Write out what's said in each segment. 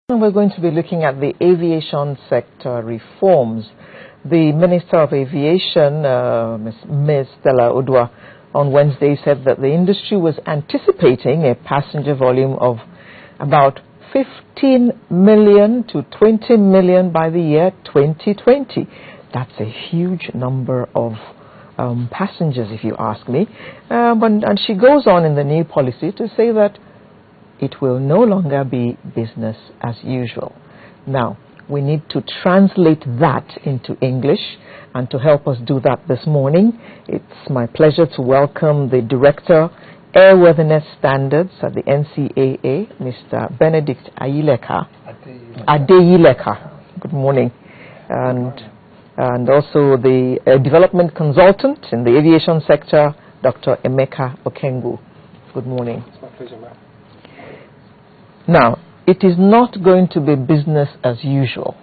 We're going to be looking at the aviation sector reforms. The Minister of Aviation, Ms. Stella Oduah, on Wednesday said that the industry was anticipating a passenger volume of about 15 million to 20 million by the year 2020. That's a huge number of passengers, if you ask me. And she goes on in the new policy to say that it will no longer be business as usual. Now, we need to translate that into English, and to help us do that this morning, it's my pleasure to welcome the Director, Airworthiness Standards at the NCAA, Mr. Benedict Adeyileka. Good morning. And also the Development Consultant in the Aviation Sector, Dr. Emeka Okengwu. Good morning. It's my pleasure, ma'am. Now, it is not going to be business as usual.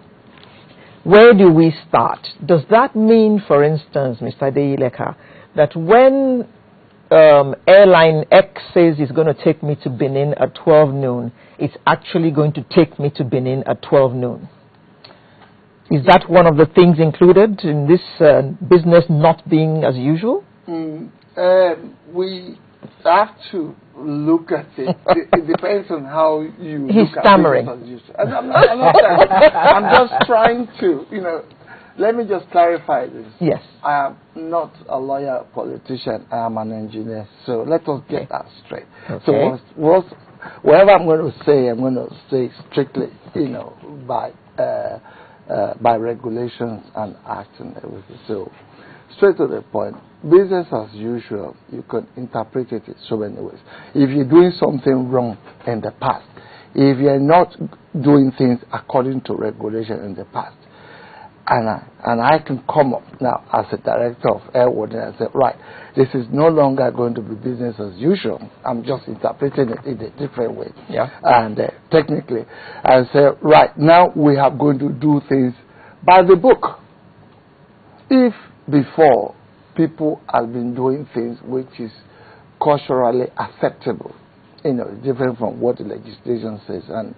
Where do we start? Does that mean, for instance, Mr. Adeyileka, that when airline X says it's going to take me to Benin at 12 noon, it's actually going to take me to Benin at 12 noon? Is that one of the things included in this business not being as usual? We have to look at it. It depends on how you He's look stammering. at it. I'm just trying to, let me just clarify this. Yes. I am not a lawyer, politician. I am an engineer. So let us get that straight. Okay. So whatever I'm going to say strictly, by regulations and acts and everything. So straight to the point, business as usual, you can interpret it in so many ways. If you're doing something wrong in the past, if you're not doing things according to regulation in the past, and I can come up now as a director of Airworthiness and say, right, this is no longer going to be business as usual. I'm just interpreting it in a different way. Yeah. And technically, I say, right, now we are going to do things by the book. If before people have been doing things which is culturally acceptable, different from what the legislation says, and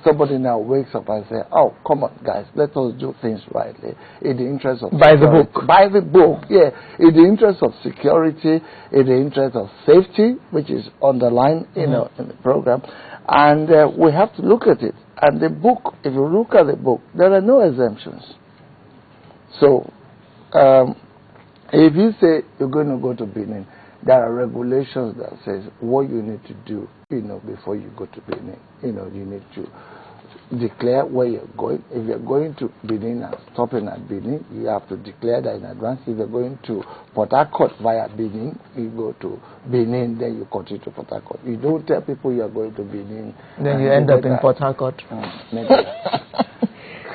somebody now wakes up and says, oh, come on, guys, let us do things rightly in the interest of by security. the book. By the book, yeah, in the interest of security, in the interest of safety, which is underlined, in the program, and we have to look at it. And the book, if you look at the book, there are no exemptions. So, if you say you're going to go to Benin, there are regulations that says what you need to do, before you go to Benin. You need to declare where you're going. If you're going to Benin and stopping at Benin, you have to declare that in advance. If you're going to Port Harcourt via Benin, you go to Benin, then you continue to Port Harcourt. You don't tell people you're going to Benin. Then you end up in Port Harcourt.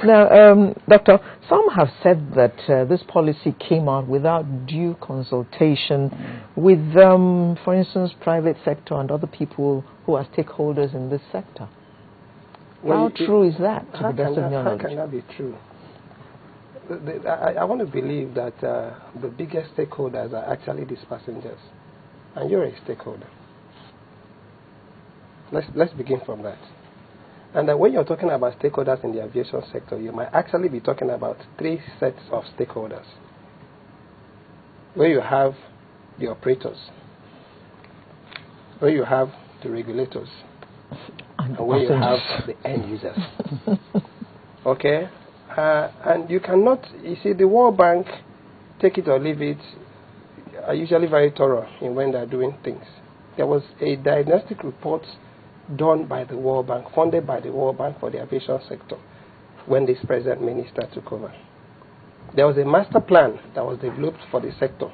Now, Doctor, some have said that this policy came out without due consultation with, for instance, private sector and other people who are stakeholders in this sector. How true is that, to the best of your knowledge? How can that be true? I want to believe that the biggest stakeholders are actually these passengers, and you're a stakeholder. Let's begin from that. And when you're talking about stakeholders in the aviation sector, you might actually be talking about three sets of stakeholders. Where you have the operators, where you have the regulators, and where you have the end users. Okay? And you cannot, the World Bank, take it or leave it, are usually very thorough in when they're doing things. There was a diagnostic report done by the World Bank, funded by the World Bank for the aviation sector when this present minister took over. There was a master plan that was developed for the sector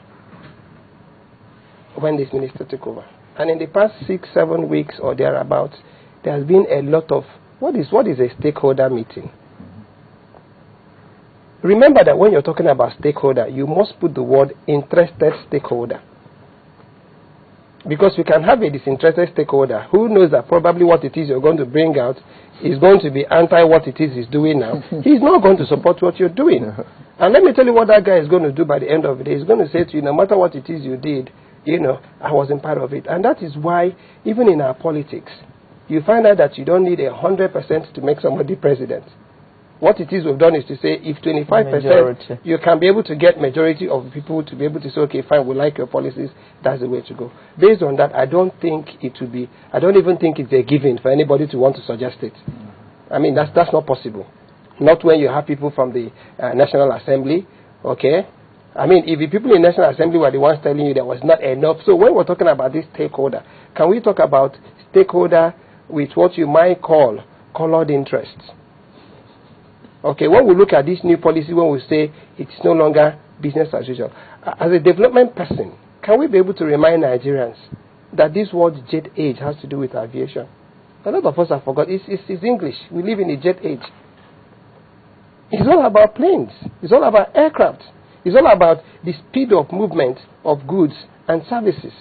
when this minister took over. And in the past 6-7 weeks or thereabouts, there has been a lot of, what is a stakeholder meeting? Remember that when you're talking about stakeholder, you must put the word interested stakeholder. Because we can have a disinterested stakeholder who knows that probably what it is you're going to bring out is going to be anti what it is he's doing now. He's not going to support what you're doing. And let me tell you what that guy is going to do by the end of the day. He's going to say to you, no matter what it is you did, I wasn't part of it. And that is why, even in our politics, you find out that you don't need 100% to make somebody president. What it is we've done is to say if 25%, you can be able to get majority of people to be able to say, okay, fine, we like your policies, that's the way to go. Based on that, I don't think it will be, I don't even think it's a given for anybody to want to suggest it. I mean, that's not possible. Not when you have people from the National Assembly, okay? I mean, if the people in the National Assembly were the ones telling you there was not enough. So when we're talking about this stakeholder, can we talk about stakeholder with what you might call colored interests? Okay, when we look at this new policy, when we say it's no longer business as usual, as a development person, can we be able to remind Nigerians that this word jet age has to do with aviation? A lot of us have forgot. It's English. We live in a jet age. It's all about planes. It's all about aircraft. It's all about the speed of movement of goods and services.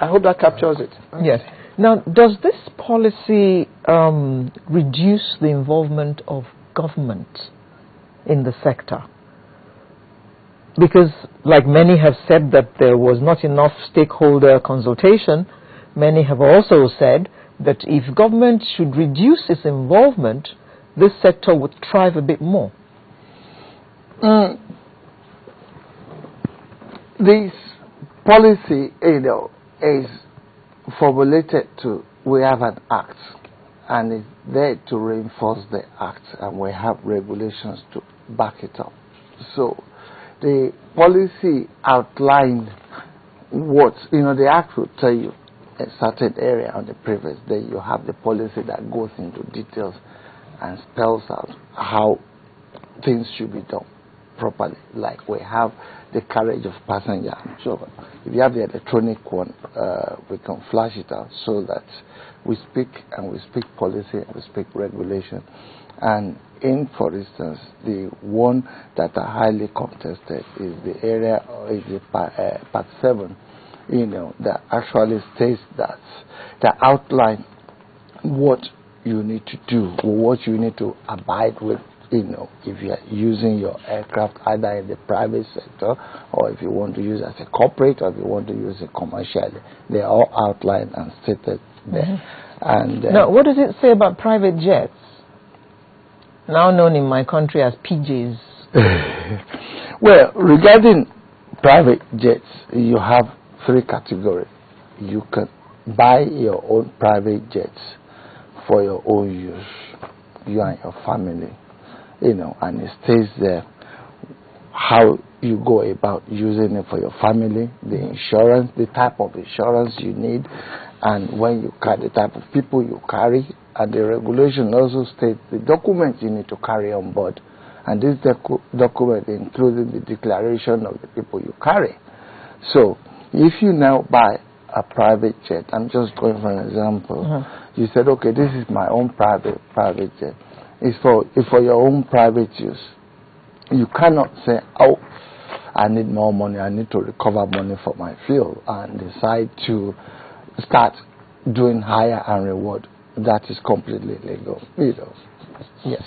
I hope that captures it. Yes. Now, does this policy reduce the involvement of government in the sector? Because, like many have said that there was not enough stakeholder consultation, many have also said that if government should reduce its involvement, this sector would thrive a bit more. This policy, is formulated to, we have an act, and it's there to reinforce the act, and we have regulations to back it up. So the policy outlined what, the act will tell you a certain area on the previous day. You have the policy that goes into details and spells out how things should be done properly. Like we have the carriage of passenger. So if you have the electronic one, we can flash it out so that we speak policy and we speak regulation. And in, for instance, the one that are highly contested is the area, is the part 7, that actually states that outline what you need to do or what you need to abide with, if you are using your aircraft either in the private sector or if you want to use it as a corporate or if you want to use it commercially. They are all outlined and stated there. And now, what does it say about private jets, now known in my country as PJs? Well, regarding private jets, you have 3 categories. You can buy your own private jets for your own use, you and your family, and it stays there how you go about using it for your family, the insurance, the type of insurance you need, and when you carry, the type of people you carry, and the regulation also states the documents you need to carry on board, and this document including the declaration of the people you carry. So if you now buy a private jet, I'm just going for an example, you said, okay, this is my own private jet. It's for your own private use. You cannot say, oh, I need more money, I need to recover money for my fuel, and decide to start doing hire and reward. That is completely illegal. It does. Yes,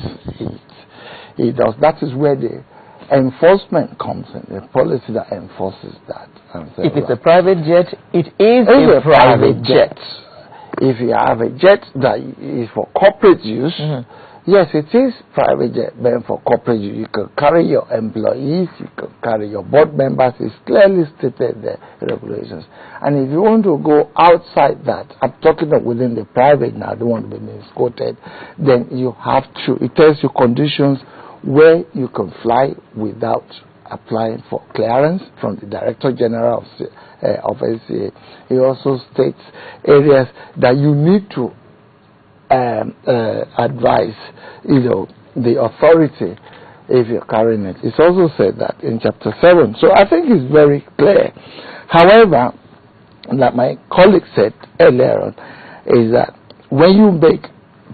it does. That is where the enforcement comes in, the policy that enforces that. If it's a private jet, it is a private jet. If you have a jet that is for corporate use, yes, it is private jet, but for corporate use. You can carry your employees, you can carry your board members. It's clearly stated there, regulations. And if you want to go outside that, I'm talking about within the private now, I don't want to be misquoted, then you have to, it tells you conditions where you can fly without applying for clearance from the Director General of NCAA. It also states areas that you need to advise, the authority if you're carrying it. It's also said that in Chapter 7. So I think it's very clear. However, like my colleague said earlier on, is that when you make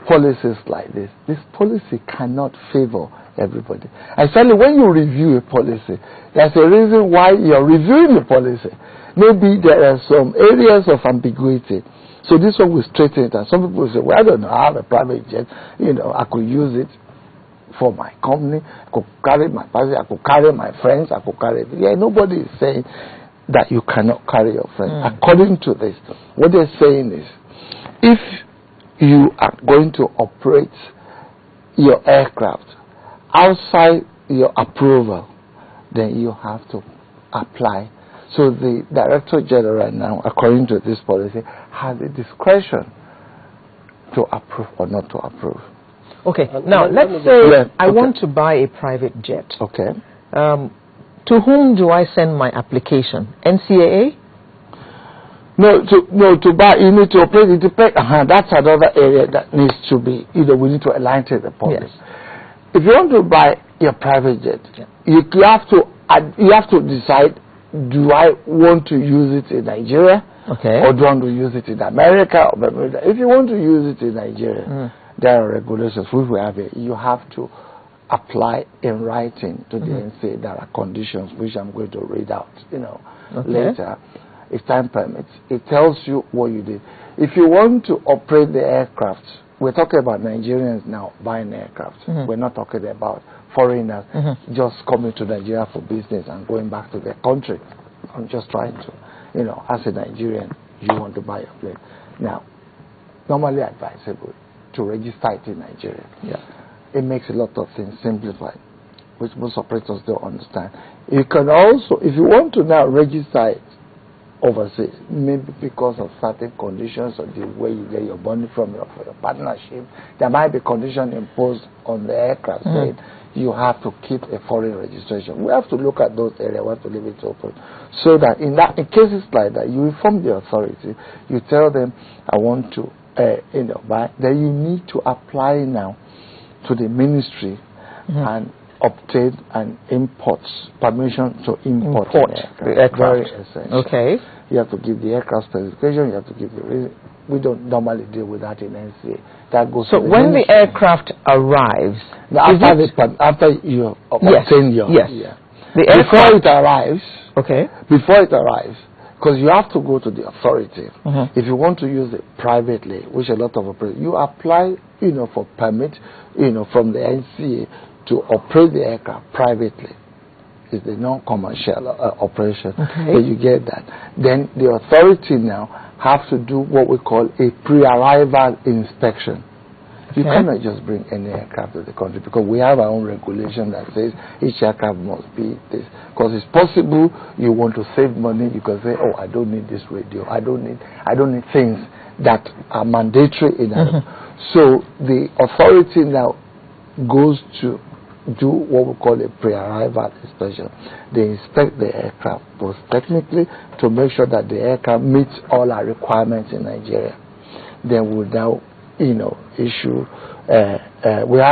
policies like this policy cannot favor everybody. And certainly when you review a policy, there's a reason why you're reviewing the policy. Maybe there are some areas of ambiguity. So this one will straighten it. And some people say, well, I don't know, I have a private jet, I could use it for my company, I could carry my passenger, I could carry my friends, I could carry it. Yeah, nobody is saying that you cannot carry your friends. According to this, what they're saying is if you are going to operate your aircraft outside your approval, then you have to apply. So the Director General now, according to this policy, has the discretion to approve or not to approve. Okay, now let's say I want to buy a private jet. Okay. To whom do I send my application? NCAA? No, to buy, you need to operate it. That's another area that needs to be, we need to align to the public. Yes. If you want to buy your private jet, you have to decide, do I want to use it in Nigeria? Okay. Or do I want to use it in America or Bermuda? If you want to use it in Nigeria, there are regulations which we have here. You have to apply in writing to the NCAA. There are conditions which I'm going to read out, later. If time permits, it tells you what you did. If you want to operate the aircraft, we're talking about Nigerians now buying aircraft. We're not talking about foreigners just coming to Nigeria for business and going back to their country. I'm just trying to, as a Nigerian, you want to buy a plane. Now, normally advisable to register it in Nigeria. It makes a lot of things simplified, which most operators don't understand. You can also, if you want to now register it overseas, maybe because of certain conditions or the way you get your money from your partnership, there might be condition imposed on the aircraft saying you have to keep a foreign registration. We have to look at those areas. We have to leave it open, so that in cases like that, you inform the authority. You tell them, I want to, buy. Then you need to apply now to the ministry and obtain an permission to import the aircraft. Very essential. Okay. You have to give the aircraft specification. You have to give the reason. We don't normally deal with that in NCAA. That goes. So when the aircraft arrives, after you obtain your the aircraft, before it arrives. Okay. Before it arrives, because you have to go to the authority. If you want to use it privately, which a lot of operators, you apply, for permit, from the NCAA to operate the aircraft privately. It's the non-commercial operation. Okay. But you get that. Then the authority now have to do what we call a pre-arrival inspection. You cannot just bring any aircraft to the country, because we have our own regulation that says each aircraft must be this. Because it's possible you want to save money, you can say, oh, I don't need this radio. I don't need things that are mandatory in it. So the authority now goes to do what we call a pre-arrival inspection. They inspect the aircraft both technically to make sure that the aircraft meets all our requirements in Nigeria. Then we'll now, issue. We have